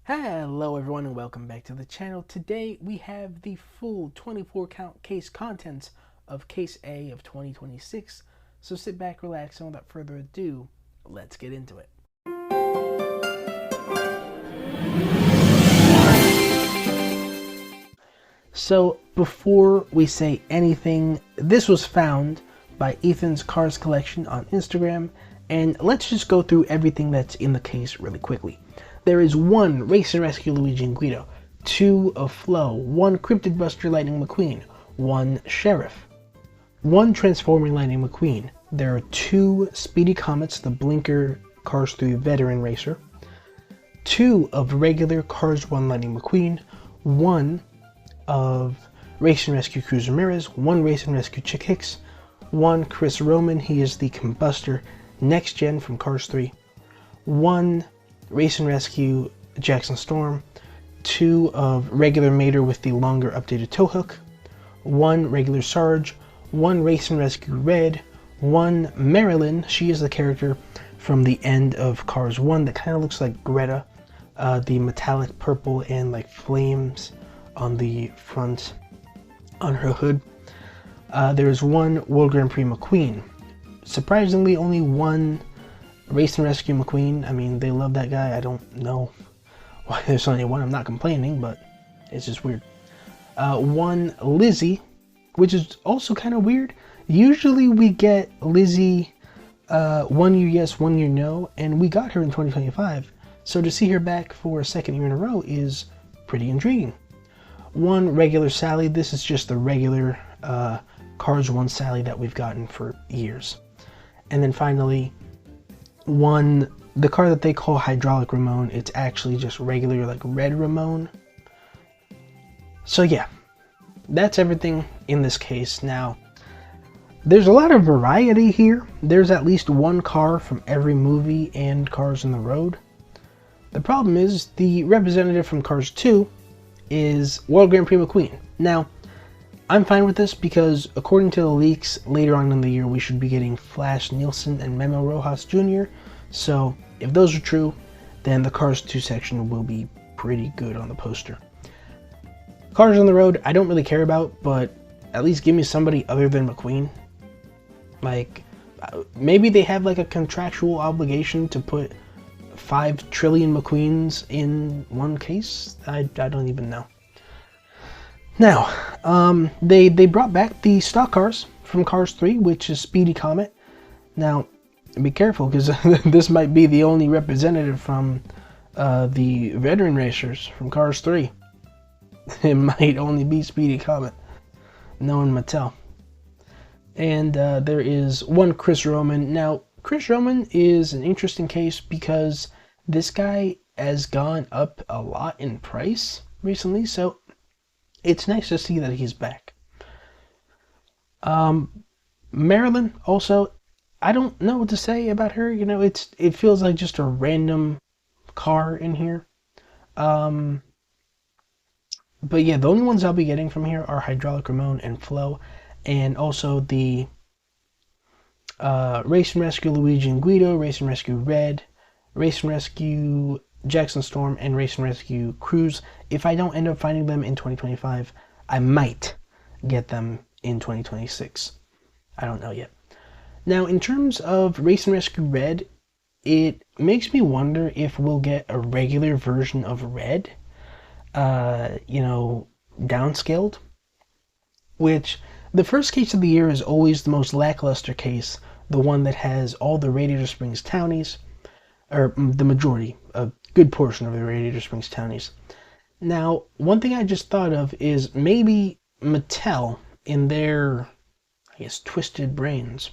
Hello everyone and welcome back to the channel. Today we have the full 24 count case contents of Case A of 2026. So sit back, relax, and without further ado, let's get into it. So before we say anything, this was found by Ethan's Cars Collection on Instagram, and let's just go through everything that's in the case really quickly. There is 1 Race and Rescue Luigi and Guido, 2 of Flo, 1 Cryptid Buster Lightning McQueen, 1 Sheriff, 1 Transforming Lightning McQueen. There are 2 Speedy Comets, the Blinker Cars 3 Veteran Racer, 2 of regular Cars 1 Lightning McQueen, 1 of Race and Rescue Cruz Ramirez, 1 Race and Rescue Chick Hicks, 1 Chris Roman, he is the Combustor Next Gen from Cars 3, 1 Race and Rescue Jackson Storm, 2 of regular Mater with the longer updated tow hook, 1 regular Sarge, 1 Race and Rescue Red, 1 Marilyn, she is the character from the end of Cars 1 that kind of looks like Greta, the metallic purple and like flames on the front on her hood. There is 1 World Grand Prix McQueen. Surprisingly, only 1 Race and Rescue McQueen. I mean, they love that guy. I don't know why there's only 1. I'm not complaining, but it's just weird. 1 Lizzie, which is also kind of weird. Usually we get Lizzie 1 year yes, 1 year no, and we got her in 2025. So to see her back for a 2nd year in a row is pretty intriguing. 1 regular Sally. This is just the regular Cars 1 Sally that we've gotten for years. And then finally, 1, the car that they call Hydraulic Ramon, it's actually just regular like Red Ramon. So yeah, that's everything in this case. Now, there's a lot of variety here. There's at least 1 car from every movie and Cars on the Road. The problem is the representative from Cars 2 is World Grand Prix McQueen. Now, I'm fine with this because according to the leaks, later on in the year we should be getting Flash Nielsen and Memo Rojas Jr. So if those are true, then the Cars 2 section will be pretty good on the poster. Cars on the Road, I don't really care about, but at least give me somebody other than McQueen. Like, maybe they have like a contractual obligation to put 5 trillion McQueens in one case. I don't even know. Now, they brought back the stock cars from Cars 3, which is Speedy Comet. Now, be careful because this might be the only representative from the veteran racers from Cars 3. It might only be Speedy Comet, knowing Mattel. And there is 1 Chris Roman. Now, Chris Roman is an interesting case because this guy has gone up a lot in price recently, so it's nice to see that he's back. Marilyn also, I don't know what to say about her. You know, it feels like just a random car in here. But yeah, the only ones I'll be getting from here are Hydraulic Ramon and Flo, and also the Race and Rescue Luigi and Guido, Race and Rescue Red, Race and Rescue Jackson Storm, and Race and Rescue Cruz. If I don't end up finding them in 2025, I might get them in 2026. I don't know yet. Now, in terms of Race and Rescue Red, it makes me wonder if we'll get a regular version of Red, you know, downscaled. Which, the first case of the year is always the most lackluster case, the one that has all the Radiator Springs townies, or the majority, a good portion of the Radiator Springs townies. Now, one thing I just thought of is maybe Mattel, in their, I guess, twisted brains,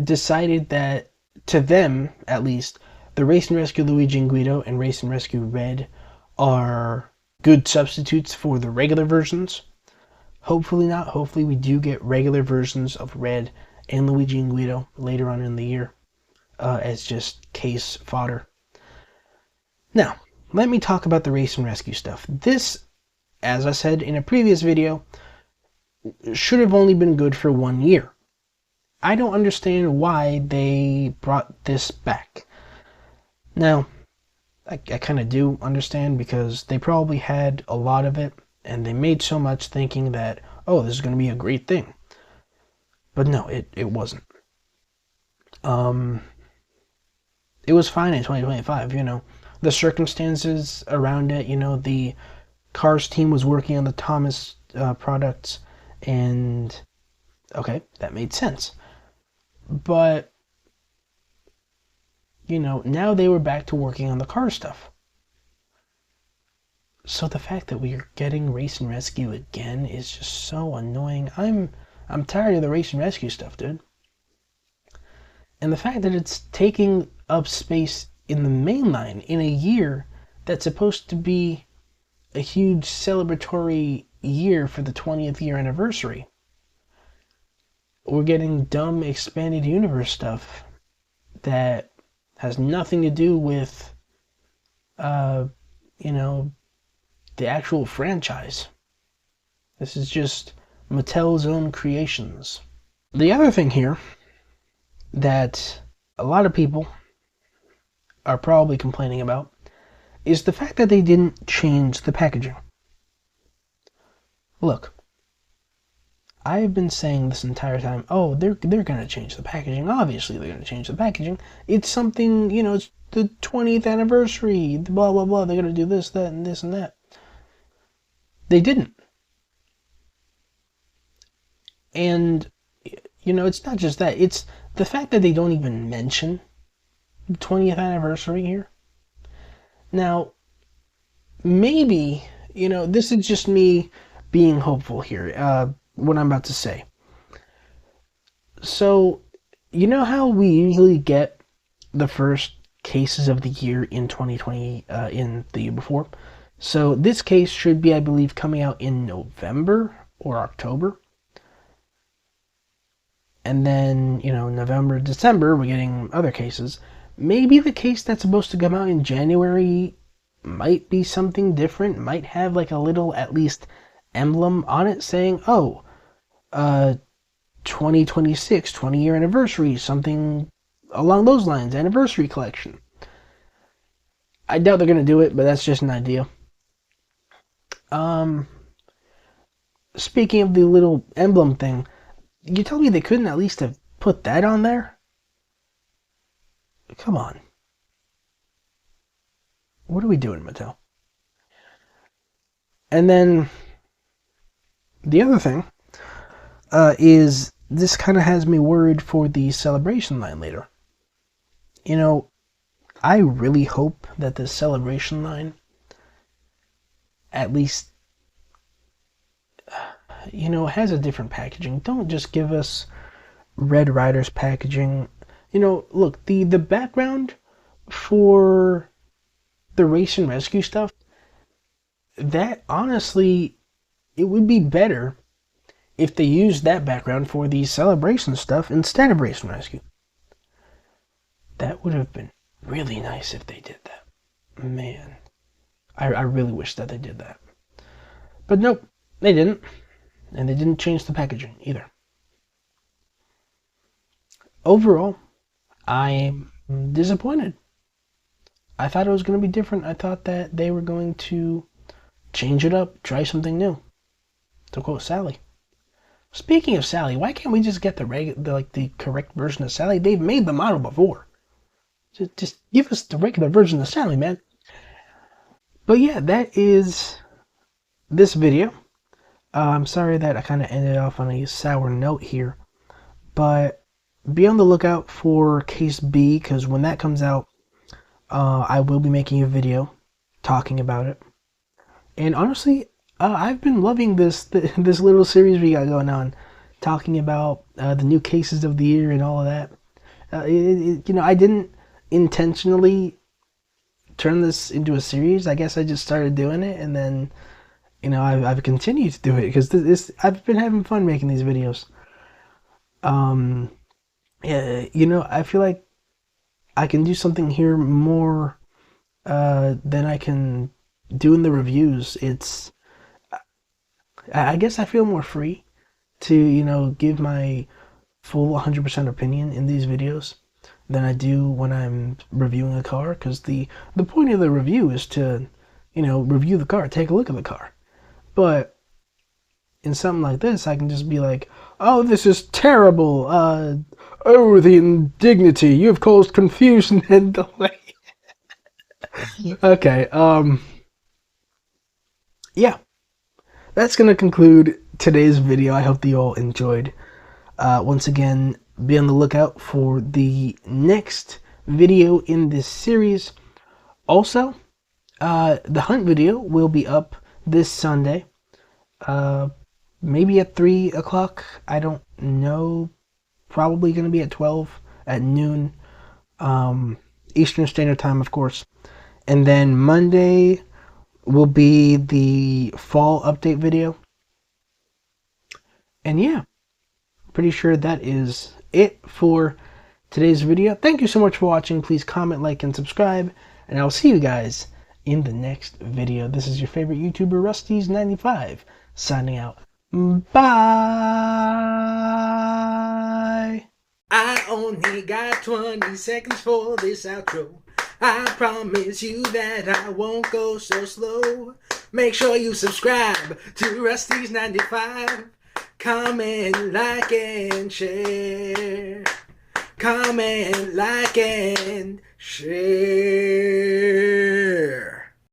decided that, to them at least, the Race and Rescue Luigi and Guido and Race and Rescue Red are good substitutes for the regular versions. Hopefully not. Hopefully we do get regular versions of Red and Luigi and Guido later on in the year as just case fodder. Now, let me talk about the Race and Rescue stuff. This, as I said in a previous video, should have only been good for 1 year. I don't understand why they brought this back. Now, I kind of do understand, because they probably had a lot of it and they made so much thinking that, oh, this is going to be a great thing. But no, it wasn't. Um, it was fine in 2025, The circumstances around it, the Cars team was working on the Thomas products, and okay, that made sense. But, now they were back to working on the car stuff. So the fact that we are getting Race and Rescue again is just so annoying. I'm tired of the Race and Rescue stuff, dude. And the fact that it's taking up space in the mainline in a year that's supposed to be a huge celebratory year for the 20th year anniversary. We're getting dumb expanded universe stuff that has nothing to do with, the actual franchise. This is just Mattel's own creations. The other thing here that a lot of people are probably complaining about is the fact that they didn't change the packaging. Look, I've been saying this entire time, oh, they're going to change the packaging. Obviously, they're going to change the packaging. It's something, it's the 20th anniversary, blah, blah, blah. They're going to do this, that, and this, and that. They didn't. And, it's not just that. It's the fact that they don't even mention the 20th anniversary here. Now, maybe, this is just me being hopeful here, what I'm about to say. So, how we usually get the first cases of the year in 2020, in the year before? So this case should be, I believe, coming out in November or October. And then, November, December, we're getting other cases. Maybe the case that's supposed to come out in January might be something different, might have like a little, at least, emblem on it saying, 2026, 20-year anniversary, something along those lines, anniversary collection. I doubt they're going to do it, but that's just an idea. Speaking of the little emblem thing, you tell me they couldn't at least have put that on there? Come on. What are we doing, Mattel? And then the other thing is this kind of has me worried for the celebration line later. I really hope that the celebration line at least, has a different packaging. Don't just give us Red Rider's packaging. Look, the background for the Race and Rescue stuff, that honestly, it would be better if they used that background for the celebration stuff instead of Race and Rescue. That would have been really nice if they did that. Man, I really wish that they did that. But nope, they didn't. And they didn't change the packaging either. Overall, I'm disappointed. I thought it was going to be different. I thought that they were going to change it up, try something new. To quote Sally. Speaking of Sally, why can't we just get the correct version of Sally? They've made the model before. Just give us the regular version of Sally, man. But yeah, that is this video. I'm sorry that I kind of ended off on a sour note here, but be on the lookout for Case B, because when that comes out, I will be making a video talking about it. And honestly, I've been loving this little series we got going on, talking about the new cases of the year and all of that. I didn't intentionally turn this into a series. I guess I just started doing it, and then I've continued to do it because I've been having fun making these videos. Yeah, I feel like I can do something here more than I can do in the reviews. I guess I feel more free to give my full 100% opinion in these videos. than I do when I'm reviewing a car, because the point of the review is to, review the car, take a look at the car. But in something like this, I can just be like, oh, this is terrible. Oh, the indignity. You have caused confusion and delay. Okay, yeah. That's going to conclude today's video. I hope that you all enjoyed. Once again, be on the lookout for the next video in this series. Also, the hunt video will be up this Sunday. Maybe at 3 o'clock. I don't know. Probably going to be at 12 at noon. Eastern Standard Time, of course. And then Monday will be the fall update video. And yeah, pretty sure that is it for today's video. Thank you so much for watching. Please comment, like, and subscribe. And I'll see you guys in the next video. This is your favorite YouTuber, Rustyz95, signing out. Bye. I only got 20 seconds for this outro. I promise you that I won't go so slow. Make sure you subscribe to Rustyz95. Comment, like, and share. Comment, like, and share.